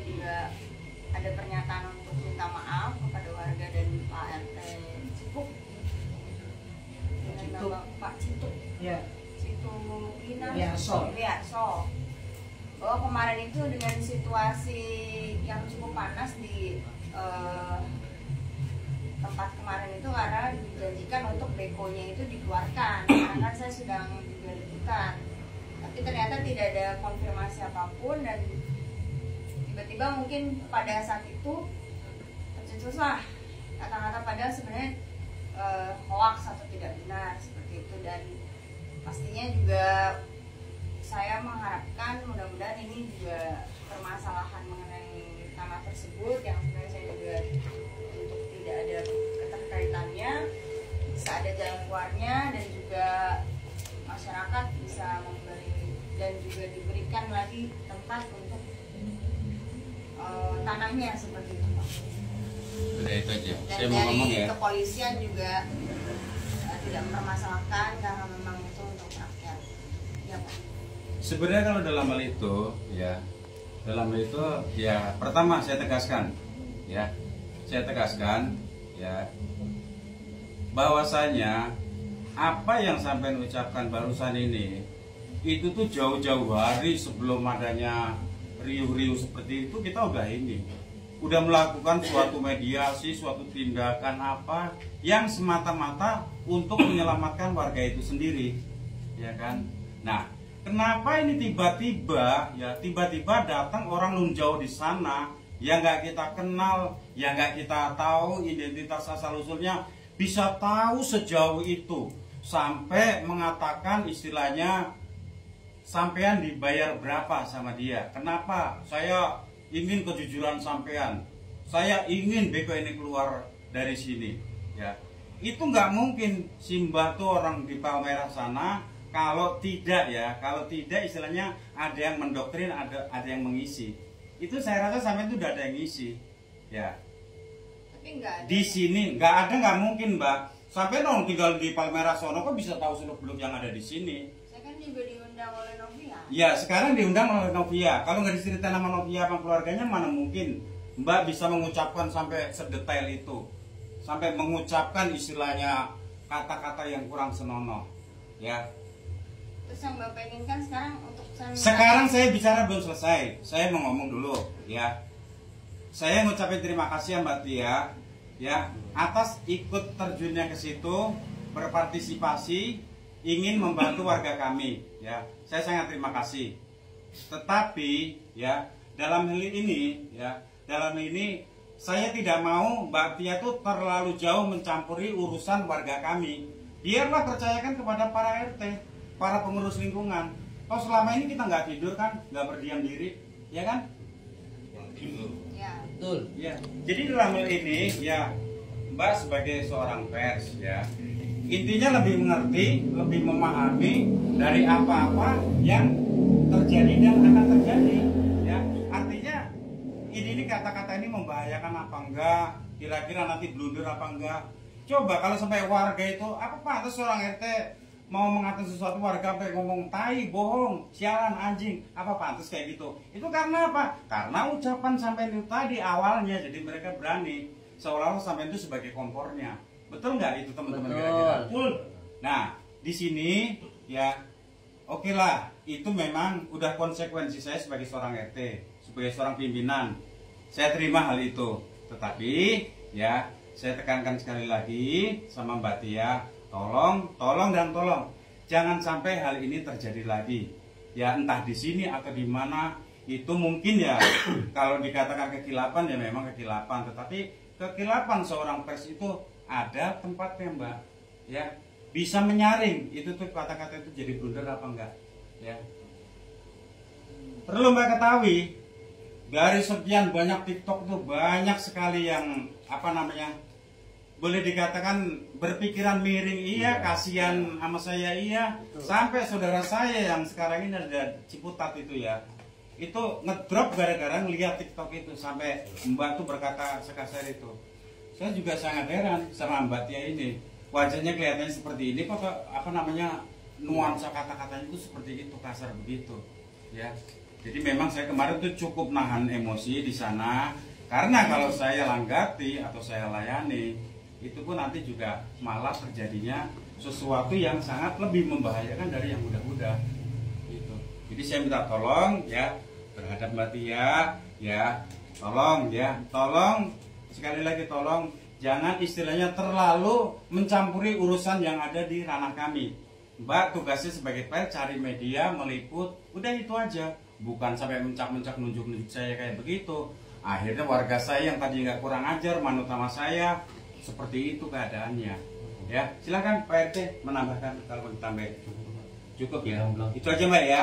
juga ada pernyataan untuk minta maaf kepada warga dan Pak RT Cipuk dengan nama Pak Cituk. Ya. Situlina Wiarso. Bahwa kemarin itu dengan situasi yang cukup panas di tempat kemarin itu, karena dijanjikan untuk bekonya itu dikeluarkan karena saya sedang juga liputan, tapi ternyata tidak ada konfirmasi apapun, dan tiba-tiba mungkin pada saat itu tercetuslah kata-kata padahal sebenarnya hoax atau tidak benar seperti itu. Dan pastinya juga saya mengharapkan mudah-mudahan ini juga permasalahan mengenai tanah tersebut yang sebenarnya saya juga untuk tidak ada keterkaitannya bisa ada jalan keluarnya, dan juga masyarakat bisa memberi dan juga diberikan lagi tempat untuk tanahnya seperti itu, Pak. Udah itu aja. Dan Saya mau ngomong ya. kepolisian juga tidak mempermasalahkan karena memang itu untuk rakyat. Ya, Pak. Sebenarnya kalau dalam hal itu ya pertama saya tegaskan bahwasanya apa yang sampai ucapkan barusan ini itu tuh jauh-jauh hari sebelum adanya riuh-riuh seperti itu kita udah melakukan suatu mediasi, suatu tindakan apa yang semata-mata untuk menyelamatkan warga itu sendiri, ya kan? Nah, kenapa ini tiba-tiba datang orang nun jauh di sana yang nggak kita kenal, yang nggak kita tahu identitas asal usulnya, bisa tahu sejauh itu sampai mengatakan istilahnya sampean dibayar berapa sama dia? Kenapa? Saya ingin kejujuran sampean. Saya ingin beko ini keluar dari sini. Ya, itu nggak mungkin si Mbak tuh orang di Palmerah sana. Kalau tidak istilahnya ada yang mendoktrin, ada yang mengisi. Itu saya rasa sampai itu udah ada yang ngisi, ya. Tapi nggak ada. Di sini nggak mungkin, Mbak. Sampai dong tinggal di Palmerah sono kok bisa tahu seluk-beluk yang ada di sini. Saya kan juga diundang oleh Novia. Ya, sekarang diundang oleh Novia. Kalau nggak diceritain sama Novia sama keluarganya, mana mungkin Mbak bisa mengucapkan sampai sedetail itu, sampai mengucapkan istilahnya kata-kata yang kurang senonoh, ya. Terus yang Bapak inginkan sekarang untuk Sekarang saya bicara belum selesai. Saya mau ngomong dulu, ya. Saya ngucapin terima kasih ya Mbak Tia, ya, atas ikut terjunnya ke situ, berpartisipasi, ingin membantu warga kami, ya. Saya sangat terima kasih. Tetapi, ya, dalam hal ini saya tidak mau Mbak Tia itu terlalu jauh mencampuri urusan warga kami. Biarlah percayakan kepada para RT, para pengurus lingkungan. Kalau selama ini kita nggak tidur kan, nggak berdiam diri, ya kan? Ya. Betul. Ya. Jadi dalam hal ini, ya, Mbak sebagai seorang pers, ya, intinya lebih mengerti, lebih memahami dari apa-apa yang terjadi dan akan terjadi, ya. Artinya ini kata-kata ini membahayakan apa enggak? Kira-kira nanti blunder apa enggak? Coba kalau sampai warga itu, apa pantas seorang RT mau mengatakan sesuatu warga sampai ngomong tai, bohong, sialan, anjing, apa pantas kayak gitu? Itu karena apa? Karena ucapan sampai itu tadi awalnya, jadi mereka berani seolah-olah sampai itu sebagai kompornya. Betul nggak itu teman-teman kira-kira? Betul. Nah, di sini ya oke lah, itu memang udah konsekuensi saya sebagai seorang RT, sebagai seorang pimpinan. Saya terima hal itu. Tetapi ya, saya tekankan sekali lagi sama Mbak Tia, tolong jangan sampai hal ini terjadi lagi. Ya, entah di sini atau di mana, itu mungkin ya kalau dikatakan kekilapan ya memang kekilapan, tetapi kekilapan seorang pers itu ada tempatnya, Mbak. Ya, bisa menyaring itu tuh kata-kata itu jadi blunder apa enggak, ya. Perlu Mbak ketahui, dari sekian banyak TikTok tuh banyak sekali yang boleh dikatakan berpikiran miring, iya, kasihan sama saya, iya. Sampai saudara saya yang sekarang ini ada Ciputat itu ya, itu ngedrop gara-gara ngeliat TikTok itu, sampai Mbak tuh berkata sekasar itu. Saya juga sangat heran sama Mbak Tia ini, wajahnya kelihatannya seperti ini, kok nuansa kata-katanya itu seperti itu, kasar begitu, ya. Jadi memang saya kemarin tuh cukup nahan emosi di sana, karena kalau saya langgati atau saya layani, itu pun nanti juga malah terjadinya sesuatu yang sangat lebih membahayakan dari yang mudah-mudah. Gitu. Jadi saya minta tolong ya terhadap Mbak Tia, ya tolong sekali lagi tolong jangan istilahnya terlalu mencampuri urusan yang ada di ranah kami. Mbak tugasnya sebagai pers cari media, meliput, udah itu aja. Bukan sampai mencak-mencak nunjuk-nunjuk saya kayak begitu. Akhirnya warga saya yang tadi nggak kurang ajar manut sama saya, seperti itu keadaannya. Ya, silakan Pak RT menambahkan kalau ditambah. Cukup ya. Itu aja Mbak ya.